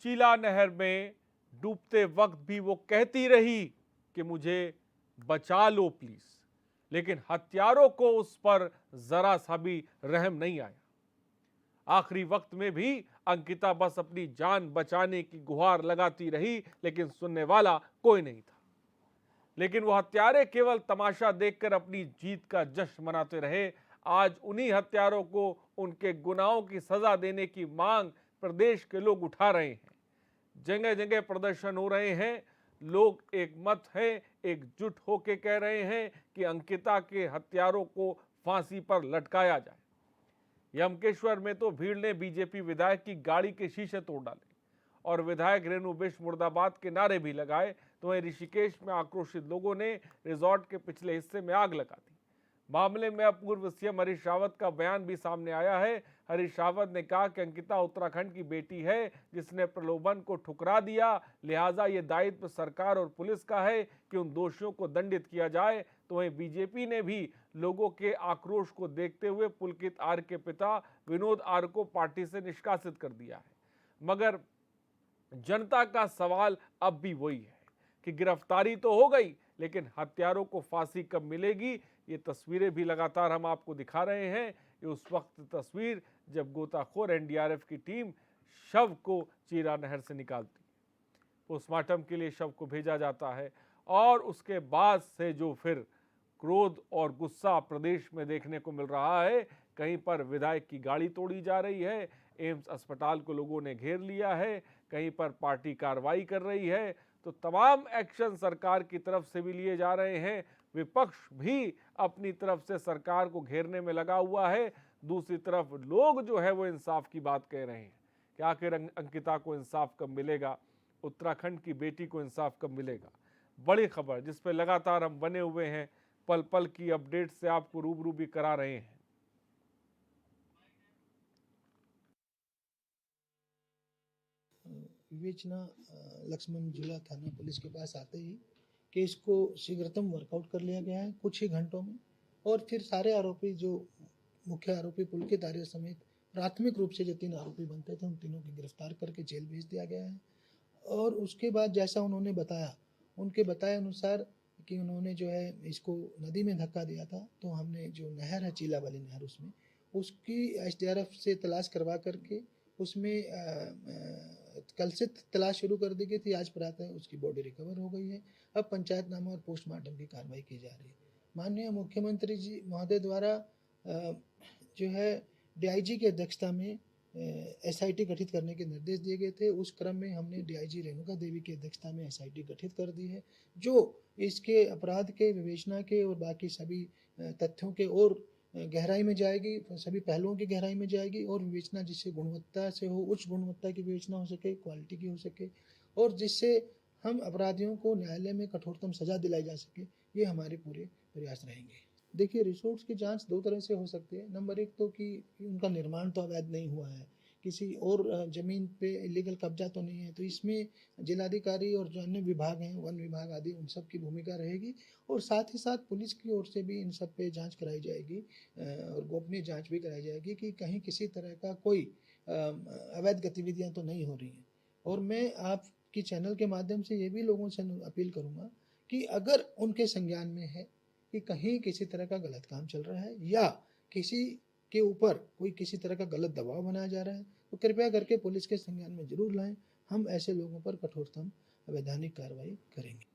चीला नहर में डूबते वक्त भी वो कहती रही कि मुझे बचा लो प्लीज, लेकिन हत्यारों को उस पर जरा सा भी रहम नहीं आया। आखिरी वक्त में भी अंकिता बस अपनी जान बचाने की गुहार लगाती रही, लेकिन सुनने वाला कोई नहीं था। लेकिन वो हत्यारे केवल तमाशा देखकर अपनी जीत का जश्न मनाते रहे। आज उन्हीं हत्यारों को उनके गुनाहों की सजा देने की मांग प्रदेश के लोग उठा रहे हैं। जगह जगह प्रदर्शन हो रहे हैं। लोग एक मत है, एकजुट होकर कह रहे हैं कि अंकिता के हत्यारों को फांसी पर लटकाया जाए। यमकेश्वर में तो भीड़ ने बीजेपी विधायक की गाड़ी के शीशे तोड़ डाले और विधायक रेणु बिष्ट मुर्दाबाद के नारे भी लगाए। तो वहीं ऋषिकेश में आक्रोशित लोगों ने रिजॉर्ट के पिछले हिस्से में आग लगा दी। मामले में अब पूर्व सीएम हरीश रावत का बयान भी सामने आया है। हरीश रावत ने कहा कि अंकिता उत्तराखंड की बेटी है जिसने प्रलोभन को ठुकरा दिया, लिहाजा ये दायित्व सरकार और पुलिस का है कि उन दोषियों को दंडित किया जाए। तो वहीं बीजेपी ने भी लोगों के आक्रोश को देखते हुए पुलकित आर के पिता विनोद आर को पार्टी से निष्कासित कर दिया है। मगर जनता का सवाल अब भी वही है कि गिरफ्तारी तो हो गई, लेकिन हत्यारों को फांसी कब मिलेगी। ये तस्वीरें भी लगातार हम आपको दिखा रहे हैं। ये उस वक्त तस्वीर जब गोताखोर एनडीआरएफ की टीम शव को चीला नहर से निकालती है, पोस्टमार्टम के लिए शव को भेजा जाता है और उसके बाद से जो फिर क्रोध और गुस्सा प्रदेश में देखने को मिल रहा है। कहीं पर विधायक की गाड़ी तोड़ी जा रही है, एम्स अस्पताल को लोगों ने घेर लिया है, कहीं पर पार्टी कार्रवाई कर रही है। तो तमाम एक्शन सरकार की तरफ से भी लिए जा रहे हैं। विपक्ष भी अपनी तरफ से सरकार को घेरने में लगा हुआ है। दूसरी तरफ लोग जो है वो इंसाफ की बात कह रहे हैं कि आखिर अंकिता को इंसाफ कब मिलेगा, उत्तराखंड की बेटी को इंसाफ कब मिलेगा। बड़ी खबर जिस पे लगातार हम बने हुए हैं, पल पल की अपडेट से आपको रूबरू भी करा रहे हैं। विवेचना लक्ष्मण झूला थाना पुलिस के पास आते ही केस को शीघ्रतम वर्कआउट कर लिया गया है कुछ ही घंटों में, और फिर सारे आरोपी जो मुख्य आरोपी पुलकित आर्य समेत प्राथमिक रूप से जो 3 आरोपी बनते थे उन तीनों की गिरफ्तार करके जेल भेज दिया गया है। और उसके बाद जैसा उन्होंने बताया, उनके बताए अनुसार कि उन्होंने जो है इसको नदी में धक्का दिया था, तो हमने जो नहर है चीला वाली नहर उसमें उसकी एसडीआरएफ से तलाश करवा करके उसमें कल से तलाश शुरू कर दी गई थी। आज प्रातः उसकी बॉडी रिकवर हो गई है। अब पंचायतनामा और पोस्टमार्टम की कार्रवाई की जा रही है। माननीय मुख्यमंत्री जी महोदय द्वारा जो है डीआईजी की अध्यक्षता में एसआईटी गठित करने के निर्देश दिए गए थे। उस क्रम में हमने डीआईजी रेणुका देवी की अध्यक्षता में एसआईटी गठित कर दी है, जो इसके अपराध के विवेचना के और बाकी सभी तथ्यों के और गहराई में जाएगी, सभी पहलुओं की गहराई में जाएगी और विवेचना जिससे गुणवत्ता से हो, उच्च गुणवत्ता की विवेचना हो सके, क्वालिटी की हो सके, और जिससे हम अपराधियों को न्यायालय में कठोरतम सजा दिलाई जा सके, ये हमारे पूरे प्रयास रहेंगे। देखिए, रिसोर्स की जांच 2 तरह से हो सकती है। नंबर 1 तो कि उनका निर्माण तो अवैध नहीं हुआ है, किसी और ज़मीन पे इलीगल कब्जा तो नहीं है, तो इसमें जिलाधिकारी और जो अन्य विभाग हैं, वन विभाग आदि, उन सब की भूमिका रहेगी। और साथ ही साथ पुलिस की ओर से भी इन सब पे जांच कराई जाएगी और गोपनीय जांच भी कराई जाएगी कि कहीं किसी तरह का कोई अवैध गतिविधियां तो नहीं हो रही हैं। और मैं आपकी चैनल के माध्यम से ये भी लोगों से अपील करूँगा कि अगर उनके संज्ञान में है कि कहीं किसी तरह का गलत काम चल रहा है या किसी के ऊपर कोई किसी तरह का गलत दबाव बनाया जा रहा है, तो कृपया करके पुलिस के संज्ञान में जरूर लाएं। हम ऐसे लोगों पर कठोरतम वैधानिक कार्रवाई करेंगे।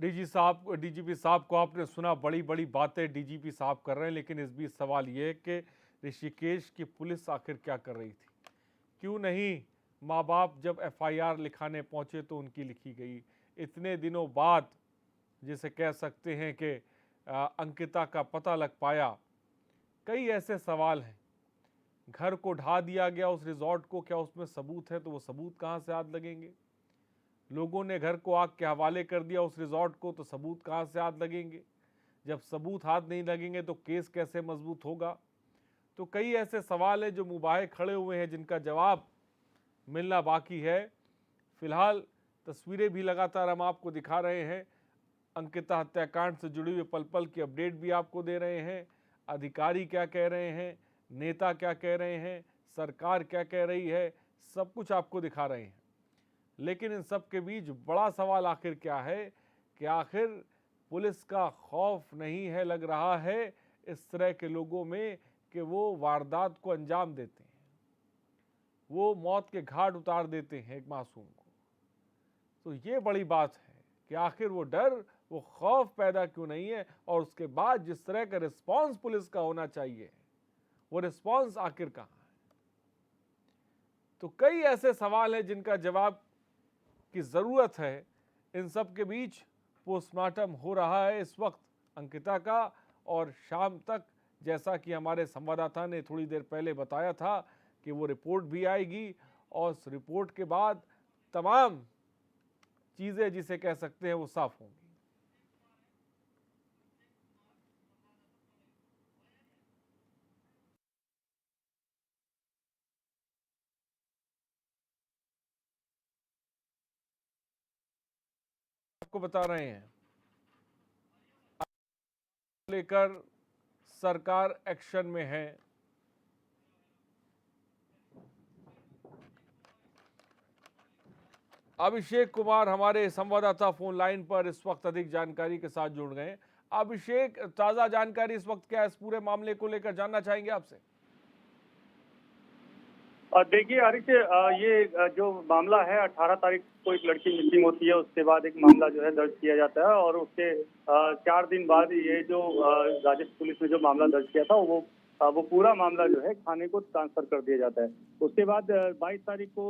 डीजीपी साहब को आपने सुना, बड़ी बड़ी बातें डीजीपी साहब कर रहे हैं, लेकिन इस बीच सवाल ये है कि ऋषिकेश की पुलिस आखिर क्या कर रही थी? क्यों नहीं माँ बाप जब एफआईआर लिखाने पहुंचे तो उनकी लिखी गई? इतने दिनों बाद जिसे कह सकते हैं कि अंकिता का पता लग पाया। कई ऐसे सवाल हैं। घर को ढा दिया गया, उस रिजॉर्ट को, क्या उसमें सबूत है? तो वो सबूत कहाँ से हाथ लगेंगे? लोगों ने घर को आग के हवाले कर दिया, उस रिजॉर्ट को, तो सबूत कहाँ से हाथ लगेंगे? जब सबूत हाथ नहीं लगेंगे तो केस कैसे मजबूत होगा? तो कई ऐसे सवाल हैं जो मुबाहे खड़े हुए हैं, जिनका जवाब मिलना बाकी है। फिलहाल तस्वीरें भी लगातार हम आपको दिखा रहे हैं। अंकिता हत्याकांड से जुड़ी हुई पल पल की अपडेट भी आपको दे रहे हैं। अधिकारी क्या कह रहे हैं, नेता क्या कह रहे हैं, सरकार क्या कह रही है, सब कुछ आपको दिखा रहे हैं, लेकिन इन सब के बीच बड़ा सवाल आखिर क्या है कि आखिर पुलिस का खौफ नहीं है, लग रहा है इस तरह के लोगों में कि वो वारदात को अंजाम देते हैं, वो मौत के घाट उतार देते हैं एक मासूम को। तो ये बड़ी बात है कि आखिर वो डर, वो खौफ पैदा क्यों नहीं है, और उसके बाद जिस तरह का रिस्पांस पुलिस का होना चाहिए, वो रिस्पांस आखिर कहाँ है। तो कई ऐसे सवाल हैं जिनका जवाब की जरूरत है। इन सब के बीच पोस्टमार्टम हो रहा है इस वक्त अंकिता का, और शाम तक, जैसा कि हमारे संवाददाता ने थोड़ी देर पहले बताया था, कि वो रिपोर्ट भी आएगी, और उस रिपोर्ट के बाद तमाम चीजें जिसे कह सकते हैं वो साफ होंगी। आपको बता रहे हैं, लेकर सरकार एक्शन में है। अभिषेक कुमार हमारे संवाददाता फोन लाइन पर इस वक्त अधिक जानकारी के साथ जुड़ गए। अभिषेक, ताजा जानकारी इस वक्त क्या है, इस पूरे मामले को लेकर जानना चाहेंगे आपसे। देखिए आरिफ, ये जो मामला है 18 तारीख को एक लड़की मिसिंग होती है, उसके बाद एक मामला जो है दर्ज किया जाता है, और उसके 4 दिन बाद ये जो राजस्थान पुलिस ने जो मामला दर्ज किया था वो पूरा मामला जो है थाने को ट्रांसफर कर दिया जाता है। उसके बाद 22 तारीख को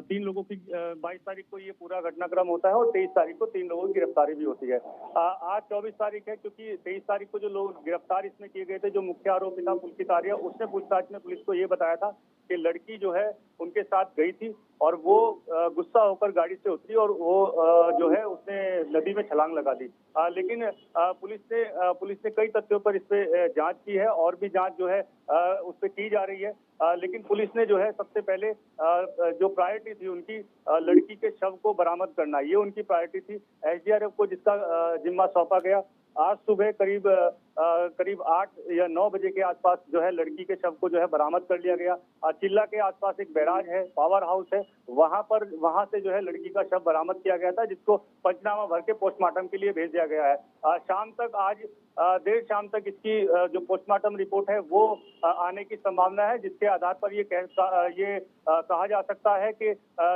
3 लोगों की 22 तारीख को ये पूरा घटनाक्रम होता है, और 23 तारीख को 3 लोगों की गिरफ्तारी भी होती है। आज 24 तारीख है, क्योंकि 23 तारीख को जो लोग गिरफ्तार इसमें किए गए थे, जो मुख्य आरोपी था पुलकित आर्य, उसने पूछताछ में पुलिस को ये बताया था कि लड़की जो है उनके साथ गई थी, और वो गुस्सा होकर गाड़ी से उतरी, और वो जो है उसने नदी में छलांग लगा दी। लेकिन पुलिस ने कई तथ्यों पर इस पे जांच की है, और भी जांच जो है उस पे की जा रही है। लेकिन पुलिस ने जो है सबसे पहले जो प्रायोरिटी थी उनकी, लड़की के शव को बरामद करना, ये उनकी प्रायोरिटी थी। एसडीआरएफ को जिसका जिम्मा सौंपा गया। आज सुबह करीब 8 या 9 बजे के आसपास जो है लड़की के शव को जो है बरामद कर लिया गया। चिल्ला के आसपास एक बैराज है, पावर हाउस है, वहां से जो है लड़की का शव बरामद किया गया था, जिसको पंचनामा भर के पोस्टमार्टम के लिए भेज दिया गया है। शाम तक, आज देर शाम तक इसकी जो पोस्टमार्टम रिपोर्ट है वो आने की संभावना है, जिसके आधार पर ये कहा जा सकता है कि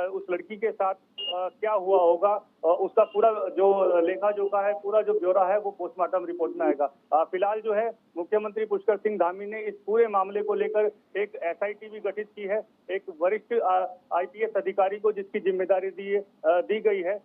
उस लड़की के साथ क्या हुआ होगा, उसका पूरा जो लेखा जोखा है, पूरा जो ब्यौरा है वो पोस्टमार्टम रिपोर्ट में आएगा। फिलहाल जो है मुख्यमंत्री पुष्कर सिंह धामी ने इस पूरे मामले को लेकर एक एसआईटी भी गठित की है, एक वरिष्ठ आईपीएस अधिकारी को जिसकी जिम्मेदारी दी गई है,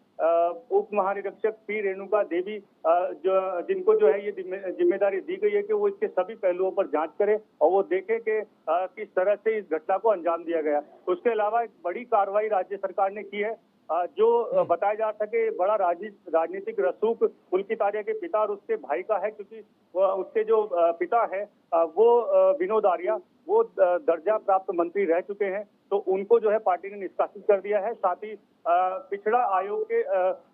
उप महानिरीक्षक पी रेणुका देवी, जिनको जो है ये जिम्मेदारी दी गई है कि वो इसके सभी पहलुओं पर जांच करे, और वो देखे कि किस तरह से इस घटना को अंजाम दिया गया। उसके अलावा एक बड़ी कार्रवाई राज्य सरकार ने की है, जो बताया जा सके बड़ा राजनीतिक रसूख पुलकित आर्य के पिता और उसके भाई का है, क्योंकि उसके जो पिता है वो विनोद आर्य, वो दर्जा प्राप्त मंत्री रह चुके हैं, तो उनको जो है पार्टी ने निष्कासित कर दिया है। साथ ही पिछड़ा आयोग के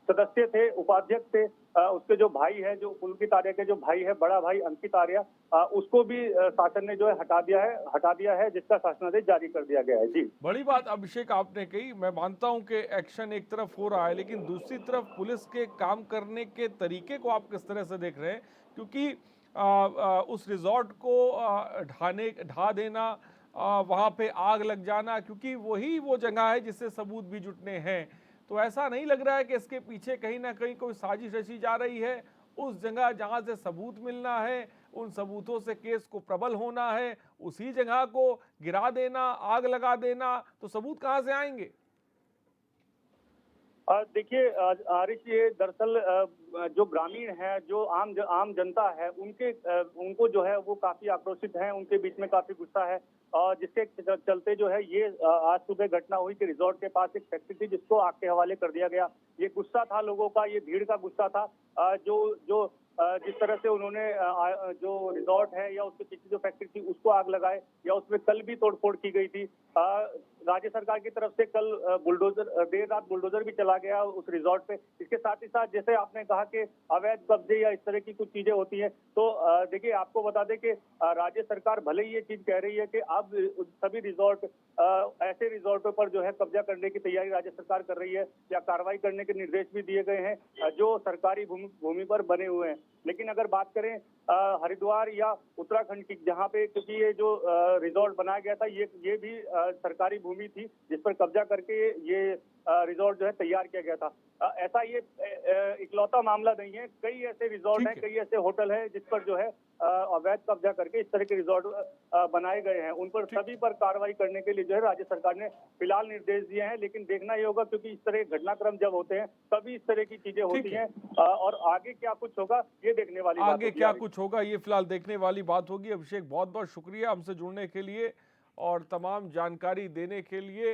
सदस्य थे, उपाध्यक्ष थे, उसके जो भाई है, जो पुलकित आर्य के जो भाई है, बड़ा भाई अंकित आर्य, उसको भी शासन ने जो है हटा दिया है, जिसका शासनादेश जारी कर दिया गया है। जी, बड़ी बात अभिषेक आपने कही। मैं मानता हूं कि एक्शन एक तरफ हो रहा है, लेकिन दूसरी तरफ पुलिस के काम करने के तरीके को आप किस तरह से देख रहे हैं, क्योंकि उस रिजॉर्ट को ढा देना, वहाँ पे आग लग जाना, क्योंकि वही वो जगह है जिससे सबूत भी जुटने हैं, तो ऐसा नहीं लग रहा है कि इसके पीछे कहीं ना कहीं कोई साजिश रची जा रही है? उस जगह जहाँ से सबूत मिलना है, उन सबूतों से केस को प्रबल होना है, उसी जगह को गिरा देना, आग लगा देना, तो सबूत कहाँ से आएंगे? देखिए आरिफ, ये दरअसल जो ग्रामीण है, जो आम जनता है, उनको जो है वो काफी आक्रोशित है, उनके बीच में काफी गुस्सा है, और जिसके चलते जो है ये आज सुबह घटना हुई कि रिजॉर्ट के पास एक फैक्ट्री थी जिसको आग के हवाले कर दिया गया। ये गुस्सा था लोगों का, ये भीड़ का गुस्सा था, जो जिस तरह से उन्होंने जो रिजॉर्ट है या उसके पीछे जो फैक्ट्री थी उसको आग लगाए, या उसमें कल भी तोड़फोड़ की गई थी। राज्य सरकार की तरफ से कल बुलडोजर देर रात बुलडोजर भी चला गया उस रिजॉर्ट पे। इसके साथ ही साथ जैसे आपने कहा कि अवैध कब्जे या इस तरह की कुछ चीजें होती हैं, तो देखिए आपको बता दें कि राज्य सरकार भले ही ये चीज कह रही है कि अब सभी रिजॉर्ट ऐसे रिजॉर्टों पर जो है कब्जा करने की तैयारी राज्य सरकार कर रही है या कार्रवाई करने के निर्देश भी दिए गए हैं जो सरकारी भूमि पर बने हुए हैं। लेकिन अगर बात करें हरिद्वार या उत्तराखंड की, जहां पे क्योंकि ये जो रिजॉर्ट बनाया गया था ये भी सरकारी भूमि थी जिस पर कब्जा करके ये रिजॉर्ट जो है तैयार किया गया था। ऐसा ये इकलौता मामला नहीं है, कई ऐसे रिजॉर्ट हैं, ठीक है। कई ऐसे होटल हैं जिस पर जो है अवैध कब्जा करके इस तरह के रिजॉर्ट बनाए गए हैं। उन पर सभी पर कार्रवाई करने के लिए जो है राज्य सरकार ने फिलहाल निर्देश दिए हैं। लेकिन देखना ये होगा क्योंकि इस तरह के घटनाक्रम जब होते हैं तभी इस तरह की चीजें होती है। हैं और आगे क्या कुछ होगा ये देखने वाली बात आगे होगी। क्या कुछ होगा ये फिलहाल देखने वाली बात होगी। अभिषेक, बहुत बहुत शुक्रिया हमसे जुड़ने के लिए और तमाम जानकारी देने के लिए।